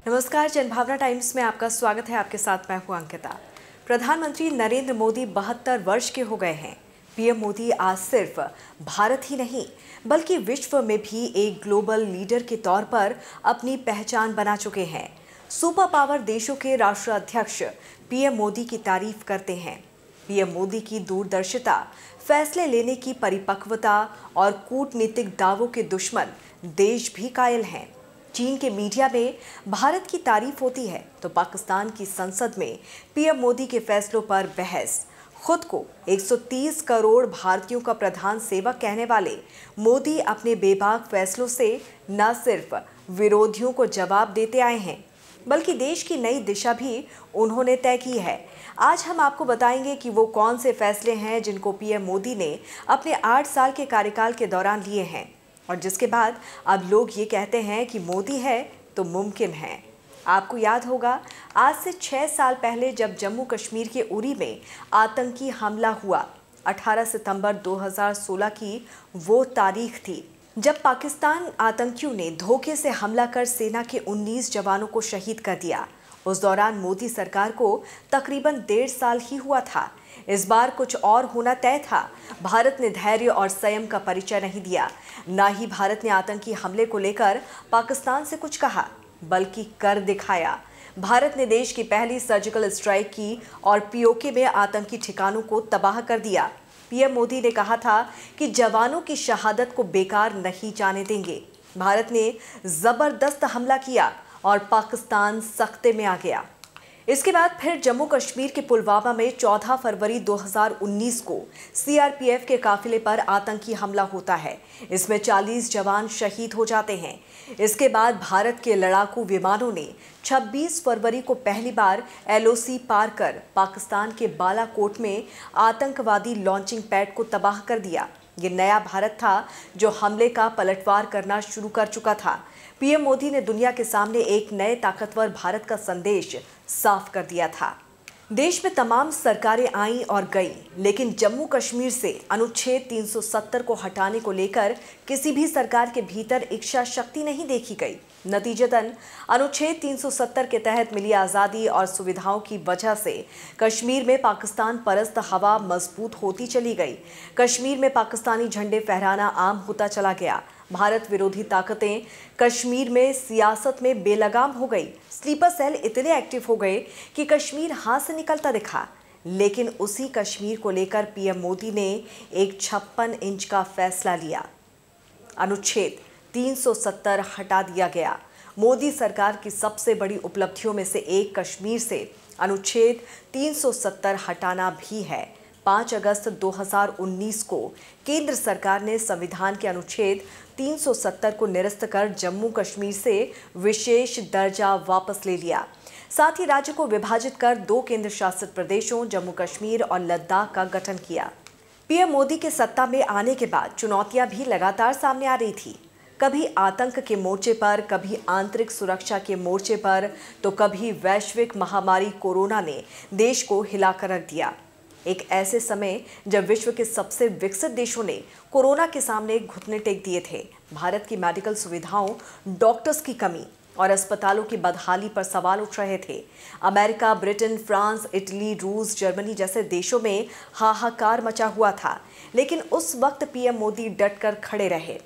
नमस्कार, जनभावना टाइम्स में आपका स्वागत है। आपके साथ मैं हूं अंकिता। प्रधानमंत्री नरेंद्र मोदी 72 वर्ष के हो गए हैं। पीएम मोदी आज सिर्फ भारत ही नहीं बल्कि विश्व में भी एक ग्लोबल लीडर के तौर पर अपनी पहचान बना चुके हैं। सुपर पावर देशों के राष्ट्राध्यक्ष पीएम मोदी की तारीफ करते हैं। पीएम मोदी की दूरदर्शिता, फैसले लेने की परिपक्वता और कूटनीतिक दावों के दुश्मन देश भी कायल हैं। चीन के मीडिया में भारत की तारीफ होती है तो पाकिस्तान की संसद में पीएम मोदी के फैसलों पर बहस। खुद को 130 करोड़ भारतीयों का प्रधान सेवक कहने वाले मोदी अपने बेबाक फैसलों से न सिर्फ विरोधियों को जवाब देते आए हैं बल्कि देश की नई दिशा भी उन्होंने तय की है। आज हम आपको बताएंगे कि वो कौन से फैसले हैं जिनको पीएम मोदी ने अपने 8 साल के कार्यकाल के दौरान लिए हैं और जिसके बाद अब लोग ये कहते हैं कि मोदी है तो मुमकिन है। आपको याद होगा, आज से 6 साल पहले जब जम्मू कश्मीर के उरी में आतंकी हमला हुआ, 18 सितंबर 2016 की वो तारीख थी जब पाकिस्तान आतंकियों ने धोखे से हमला कर सेना के 19 जवानों को शहीद कर दिया। उस दौरान मोदी सरकार को तकरीबन 1.5 साल ही हुआ था। इस बार कुछ और होना तय था। भारत ने धैर्य और संयम का परिचय नहीं दिया। न ही भारत ने आतंकी हमले को लेकर पाकिस्तान से कुछ कहा बल्कि कर दिखाया। भारत ने देश की पहली सर्जिकल स्ट्राइक की और पीओके में आतंकी ठिकानों को तबाह कर दिया। पीएम मोदी ने कहा था कि जवानों की शहादत को बेकार नहीं जाने देंगे। भारत ने जबरदस्त हमला किया और पाकिस्तान सख्ते में आ गया। इसके बाद फिर जम्मू कश्मीर के पुलवामा में 14 फरवरी 2019 को सीआरपीएफ के काफिले पर आतंकी हमला होता है। इसमें 40 जवान शहीद हो जाते हैं। इसके बाद भारत के लड़ाकू विमानों ने 26 फरवरी को पहली बार एलओसी पार कर पाकिस्तान के बालाकोट में आतंकवादी लॉन्चिंग पैड को तबाह कर दिया। ये नया भारत था जो हमले का पलटवार करना शुरू कर चुका था। पीएम मोदी ने दुनिया के सामने एक नए ताकतवर भारत का संदेश साफ कर दिया था। देश में तमाम सरकारें आईं और गईं, लेकिन जम्मू कश्मीर से अनुच्छेद 370 को हटाने को लेकर किसी भी सरकार के भीतर इच्छा शक्ति नहीं देखी गई। नतीजतन अनुच्छेद 370 के तहत मिली आज़ादी और सुविधाओं की वजह से कश्मीर में पाकिस्तान परस्त हवा मजबूत होती चली गई। कश्मीर में पाकिस्तानी झंडे फहराना आम होता चला गया। भारत विरोधी ताकतें कश्मीर में सियासत में बेलगाम हो गई। स्लीपर सेल इतने एक्टिव हो गए कि कश्मीर हाथ से निकलता दिखा। लेकिन उसी कश्मीर को लेकर पीएम मोदी ने एक 56 इंच का फैसला लिया। अनुच्छेद 370 हटा दिया गया। मोदी सरकार की सबसे बड़ी उपलब्धियों में से एक कश्मीर से अनुच्छेद 370 हटाना भी है। 5 अगस्त 2019 को केंद्र सरकार ने संविधान के अनुच्छेद 370 को निरस्त कर जम्मू कश्मीर से विशेष दर्जा वापस ले लिया। साथ ही राज्य को विभाजित कर 2 केंद्र शासित प्रदेशों जम्मू कश्मीर और लद्दाख का गठन किया। पीएम मोदी के सत्ता में आने के बाद चुनौतियां भी लगातार सामने आ रही थी। कभी आतंक के मोर्चे पर, कभी आंतरिक सुरक्षा के मोर्चे पर, तो कभी वैश्विक महामारी कोरोना ने देश को हिलाकर रख दिया। एक ऐसे समय जब विश्व के सबसे विकसित देशों ने कोरोना के सामने घुटने टेक दिए थे। भारत की मेडिकल सुविधाओं, डॉक्टर्स की कमी और अस्पतालों की बदहाली पर सवाल उठ रहे थे। अमेरिका, ब्रिटेन, फ्रांस, इटली, रूस, जर्मनी जैसे देशों में हाहाकार मचा हुआ था, लेकिन उस वक्त पीएम मोदी डटकर खड़े रहे।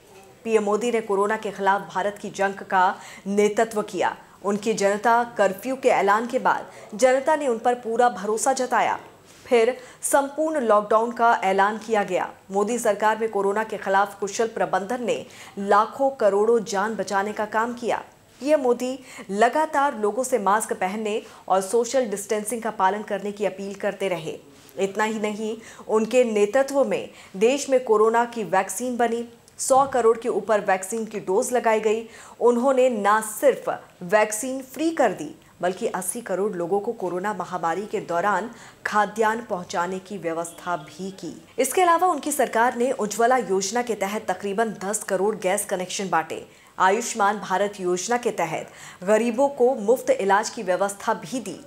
पीएम मोदी ने कोरोना के खिलाफ भारत की जंग का नेतृत्व किया। उनकी जनता कर्फ्यू के ऐलान के बाद जनता ने उन पर पूरा भरोसा जताया। फिर संपूर्ण लॉकडाउन का ऐलान किया गया। मोदी सरकार में कोरोना के खिलाफ कुशल प्रबंधन ने लाखों करोड़ों जान बचाने का काम किया। पीएम मोदी लगातार लोगों से मास्क पहनने और सोशल डिस्टेंसिंग का पालन करने की अपील करते रहे। इतना ही नहीं, उनके नेतृत्व में देश में कोरोना की वैक्सीन बनी। 100 करोड़ के ऊपर वैक्सीन की डोज लगाई गई। उन्होंने न सिर्फ वैक्सीन फ्री कर दी बल्कि 80 करोड़ लोगों को कोरोना महामारी के दौरान खाद्यान्न पहुंचाने की व्यवस्था भी की। इसके अलावा उनकी सरकार ने उज्ज्वला योजना के तहत तकरीबन 10 करोड़ गैस कनेक्शन बांटे। आयुष्मान भारत योजना के तहत गरीबों को मुफ्त इलाज की व्यवस्था भी दी।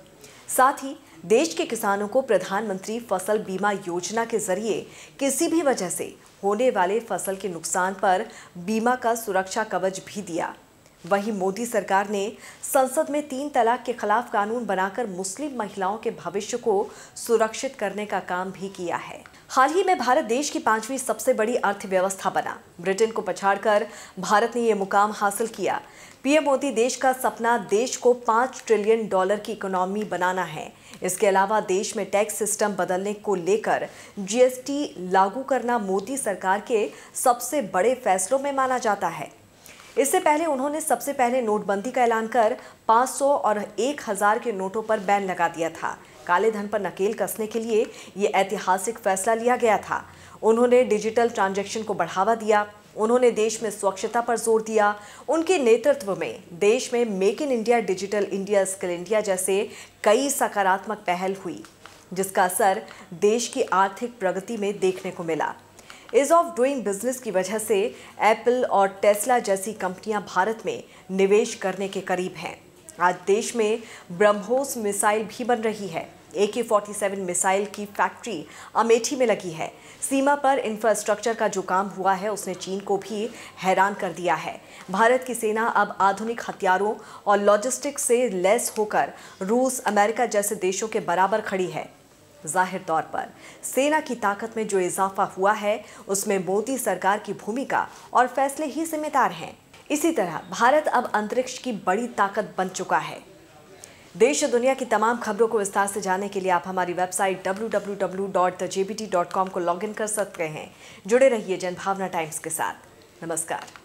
साथ ही देश के किसानों को प्रधानमंत्री फसल बीमा योजना के जरिए किसी भी वजह से होने वाले फसल के नुकसान पर बीमा का सुरक्षा कवच भी दिया। वहीं मोदी सरकार ने संसद में 3 तलाक के खिलाफ कानून बनाकर मुस्लिम महिलाओं के भविष्य को सुरक्षित करने का काम भी किया है। हाल ही में भारत देश की 5वीं सबसे बड़ी अर्थव्यवस्था बना। ब्रिटेन को पछाड़कर भारत ने यह मुकाम हासिल किया। पीएम मोदी देश का सपना देश को $5 ट्रिलियन की इकोनॉमी बनाना है। इसके अलावा देश में टैक्स सिस्टम बदलने को लेकर जीएसटी लागू करना मोदी सरकार के सबसे बड़े फैसलों में माना जाता है। इससे पहले उन्होंने सबसे पहले नोटबंदी का ऐलान कर 500 और 1000 के नोटों पर बैन लगा दिया था। काले धन पर नकेल कसने के लिए ये ऐतिहासिक फैसला लिया गया था। उन्होंने डिजिटल ट्रांजैक्शन को बढ़ावा दिया। उन्होंने देश में स्वच्छता पर जोर दिया। उनके नेतृत्व में देश में make in India, digital India, skill India जैसे कई सकारात्मक पहल हुई, जिसका असर देश की आर्थिक प्रगति में देखने को मिला। ईज ऑफ डूइंग बिजनेस की वजह से एप्पल और टेस्ला जैसी कंपनियां भारत में निवेश करने के करीब हैं। आज देश में ब्रह्मोस मिसाइल भी बन रही है। AK-47 मिसाइल की फैक्ट्री अमेठी में लगी है। सीमा पर इंफ्रास्ट्रक्चर का जो काम हुआ है उसने चीन को भी हैरान कर दिया है। भारत की सेना अब आधुनिक हथियारों और लॉजिस्टिक्स से लैस होकर रूस, अमेरिका जैसे देशों के बराबर खड़ी है। जाहिर तौर पर सेना की ताकत में जो इजाफा हुआ है उसमें मोदी सरकार की भूमिका और फैसले ही जिम्मेदार हैं। इसी तरह भारत अब अंतरिक्ष की बड़ी ताकत बन चुका है। देश और दुनिया की तमाम खबरों को विस्तार से जानने के लिए आप हमारी वेबसाइट www.thejbt.com को लॉगिन कर सकते हैं। जुड़े रहिए जनभावना टाइम्स के साथ। नमस्कार।